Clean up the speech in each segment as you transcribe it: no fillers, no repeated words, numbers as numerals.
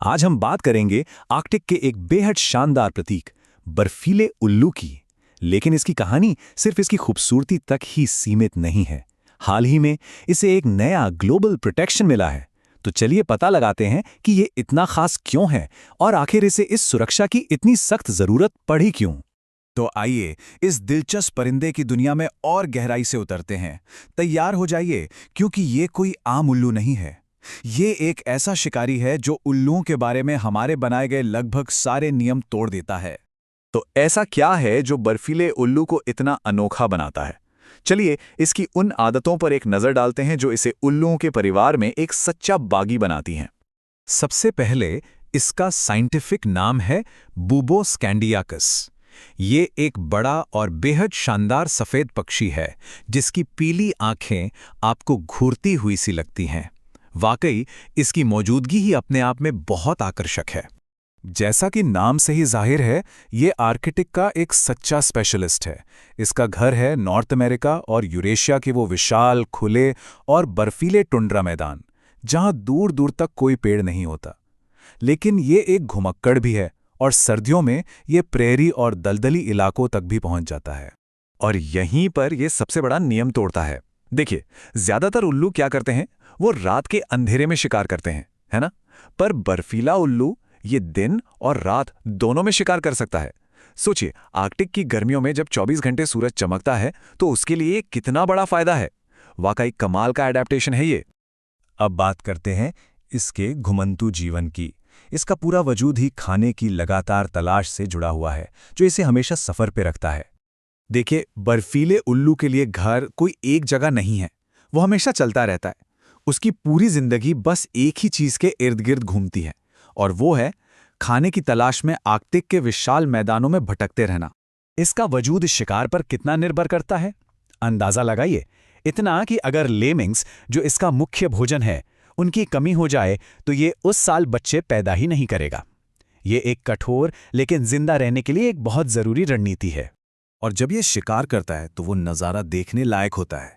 आज हम बात करेंगे आर्कटिक के एक बेहद शानदार प्रतीक बर्फीले उल्लू की। लेकिन इसकी कहानी सिर्फ इसकी खूबसूरती तक ही सीमित नहीं है। हाल ही में इसे एक नया ग्लोबल प्रोटेक्शन मिला है। तो चलिए पता लगाते हैं कि ये इतना खास क्यों है और आखिर इसे इस सुरक्षा की इतनी सख्त जरूरत पड़ी क्यों। तो आइए इस दिलचस्प परिंदे की दुनिया में और गहराई से उतरते हैं। तैयार हो जाइए, क्योंकि ये कोई आम उल्लू नहीं है। ये एक ऐसा शिकारी है जो उल्लुओं के बारे में हमारे बनाए गए लगभग सारे नियम तोड़ देता है। तो ऐसा क्या है जो बर्फीले उल्लू को इतना अनोखा बनाता है? चलिए इसकी उन आदतों पर एक नजर डालते हैं जो इसे उल्लुओं के परिवार में एक सच्चा बागी बनाती हैं। सबसे पहले इसका साइंटिफिक नाम है बुबोस्कैंडियाकस। ये एक बड़ा और बेहद शानदार सफेद पक्षी है जिसकी पीली आंखें आपको घूरती हुई सी लगती हैं। वाकई इसकी मौजूदगी ही अपने आप में बहुत आकर्षक है। जैसा कि नाम से ही जाहिर है, ये आर्कटिक का एक सच्चा स्पेशलिस्ट है। इसका घर है नॉर्थ अमेरिका और यूरेशिया के वो विशाल, खुले और बर्फीले टुंड्रा मैदान, जहां दूर दूर तक कोई पेड़ नहीं होता। लेकिन ये एक घुमक्कड़ भी है और सर्दियों में ये प्रेरी और दलदली इलाकों तक भी पहुंच जाता है। और यहीं पर ये सबसे बड़ा नियम तोड़ता है। देखिए, ज्यादातर उल्लू क्या करते हैं, वो रात के अंधेरे में शिकार करते हैं, है ना? पर बर्फीला उल्लू ये दिन और रात दोनों में शिकार कर सकता है। सोचिए, आर्कटिक की गर्मियों में जब 24 घंटे सूरज चमकता है तो उसके लिए कितना बड़ा फायदा है। वाकई कमाल का एडेप्टेशन है ये। अब बात करते हैं इसके घुमंतू जीवन की। इसका पूरा वजूद ही खाने की लगातार तलाश से जुड़ा हुआ है, जो इसे हमेशा सफर पे रखता है। देखिए, बर्फीले उल्लू के लिए घर कोई एक जगह नहीं है, वो हमेशा चलता रहता है। उसकी पूरी जिंदगी बस एक ही चीज के इर्द गिर्द घूमती है, और वो है खाने की तलाश में आर्कटिक के विशाल मैदानों में भटकते रहना। इसका वजूद इस शिकार पर कितना निर्भर करता है, अंदाजा लगाइए। इतना कि अगर लेमिंग्स, जो इसका मुख्य भोजन है, उनकी कमी हो जाए तो ये उस साल बच्चे पैदा ही नहीं करेगा। ये एक कठोर लेकिन जिंदा रहने के लिए एक बहुत जरूरी रणनीति है। और जब ये शिकार करता है तो वो नज़ारा देखने लायक होता है।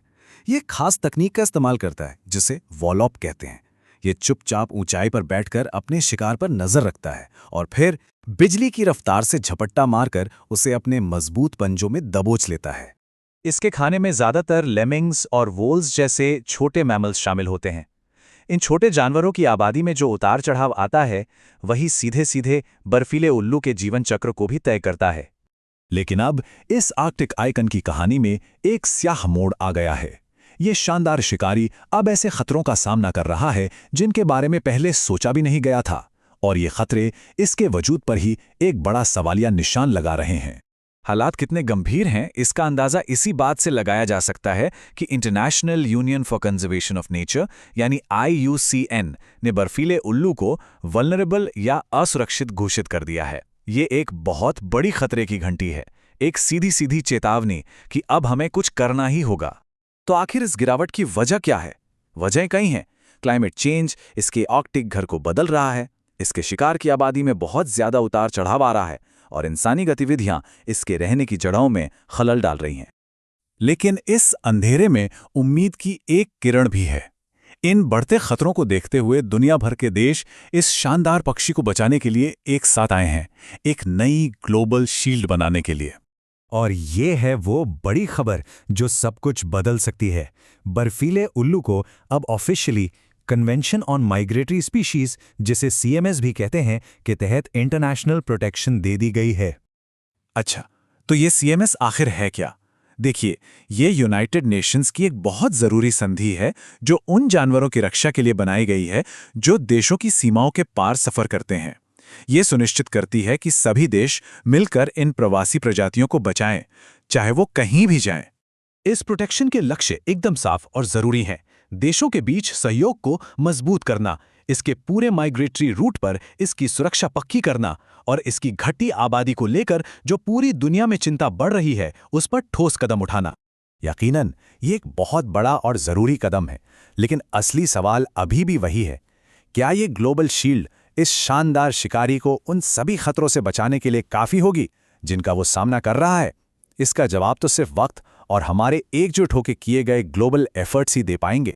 ये खास तकनीक का इस्तेमाल करता है जिसे वॉलॉप कहते हैं। ये चुपचाप ऊंचाई पर बैठकर अपने शिकार पर नजर रखता है और फिर बिजली की रफ्तार से झपट्टा मारकर उसे अपने मजबूत पंजों में दबोच लेता है। इसके खाने में ज्यादातर लेमिंग्स और वोल्स जैसे छोटे मैमल्स शामिल होते हैं। इन छोटे जानवरों की आबादी में जो उतार चढ़ाव आता है, वही सीधे सीधे बर्फीले उल्लू के जीवन चक्र को भी तय करता है। लेकिन अब इस आर्कटिक आइकन की कहानी में एक स्याह मोड़ आ गया है। ये शानदार शिकारी अब ऐसे खतरों का सामना कर रहा है जिनके बारे में पहले सोचा भी नहीं गया था, और ये खतरे इसके वजूद पर ही एक बड़ा सवालिया निशान लगा रहे हैं। हालात कितने गंभीर हैं, इसका अंदाजा इसी बात से लगाया जा सकता है कि international union for conservation of nature यानी IUCN ने बर्फीले उल्लू को वल्नरेबल या असुरक्षित घोषित कर दिया है। ये एक बहुत बड़ी खतरे की घंटी है, एक सीधी सीधी चेतावनी कि अब हमें कुछ करना ही होगा। तो आखिर इस गिरावट की वजह क्या है? वजह कई हैं। क्लाइमेट चेंज इसके आर्कटिक घर को बदल रहा है, इसके शिकार की आबादी में बहुत ज्यादा उतार चढ़ाव आ रहा है, और इंसानी गतिविधियां इसके रहने की जड़ों में खलल डाल रही हैं। लेकिन इस अंधेरे में उम्मीद की एक किरण भी है। इन बढ़ते खतरों को देखते हुए दुनिया भर के देश इस शानदार पक्षी को बचाने के लिए एक साथ आए हैं, एक नई ग्लोबल शील्ड बनाने के लिए। और ये है वो बड़ी खबर जो सब कुछ बदल सकती है। बर्फीले उल्लू को अब officially convention on migratory species, जिसे CMS भी कहते हैं, के तहत इंटरनेशनल प्रोटेक्शन दे दी गई है। अच्छा, तो ये CMS आखिर है क्या? देखिए, ये यूनाइटेड नेशंस की एक बहुत जरूरी संधि है जो उन जानवरों की रक्षा के लिए बनाई गई है जो देशों की सीमाओं के पार सफर करते हैं। ये सुनिश्चित करती है कि सभी देश मिलकर इन प्रवासी प्रजातियों को बचाएं, चाहे वो कहीं भी जाएं। इस प्रोटेक्शन के लक्ष्य एकदम साफ और जरूरी हैं। देशों के बीच सहयोग को मजबूत करना, इसके पूरे माइग्रेटरी रूट पर इसकी सुरक्षा पक्की करना, और इसकी घटती आबादी को लेकर जो पूरी दुनिया में चिंता बढ़ रही है उस पर ठोस कदम उठाना। यकीनन ये एक बहुत बड़ा और जरूरी कदम है, लेकिन असली सवाल अभी भी वही है, क्या ये ग्लोबल शील्ड इस शानदार शिकारी को उन सभी खतरों से बचाने के लिए काफी होगी जिनका वो सामना कर रहा है? इसका जवाब तो सिर्फ वक्त और हमारे एकजुट होकर किए गए ग्लोबल एफर्ट्स ही दे पाएंगे।